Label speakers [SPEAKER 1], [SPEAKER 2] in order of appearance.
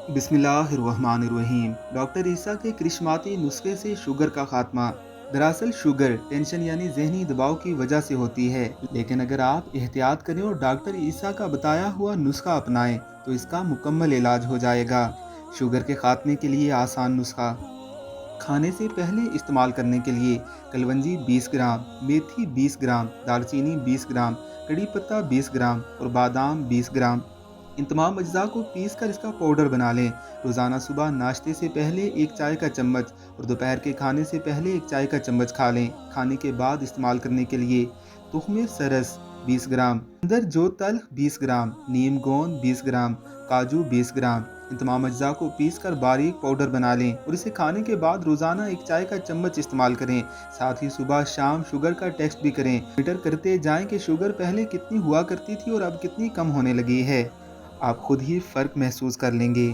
[SPEAKER 1] बिस्मिल्लाहिर्रहमानिर्रहीम। डॉक्टर ईसा के करिश्माती नुस्खे से शुगर का खात्मा। दरअसल शुगर टेंशन यानी जहनी दबाव की वजह से होती है, लेकिन अगर आप एहतियात करें और डॉक्टर ईसा का बताया हुआ नुस्खा अपनाएं तो इसका मुकम्मल इलाज हो जाएगा। शुगर के खात्मे के लिए आसान नुस्खा। खाने से पहले इस्तेमाल करने के लिए कलवंजी 20 ग्राम, मेथी 20 ग्राम, दालचीनी 20 ग्राम, कड़ी पत्ता 20 ग्राम और बादाम 20 ग्राम। इन तमाम अज्जा को पीस कर इसका पाउडर बना लें। रोज़ाना सुबह नाश्ते से पहले एक चाय का चम्मच और दोपहर के खाने से पहले एक चाय का चम्मच खा लें। खाने के बाद इस्तेमाल करने के लिए तुख्मे सरस 20 ग्राम, अंदर जो तल 20 ग्राम, नीम गोंद 20 ग्राम, काजू 20 ग्राम। इन तमाम अज्जा को पीस कर बारीक पाउडर बना लें और इसे खाने के बाद रोज़ाना एक चाय का चम्मच इस्तेमाल करें। साथ ही सुबह शाम शुगर का टेस्ट भी करें। मीटर करते जाएं कि शुगर पहले कितनी हुआ करती थी और अब कितनी कम होने लगी है। आप खुद ही फ़र्क महसूस कर लेंगे।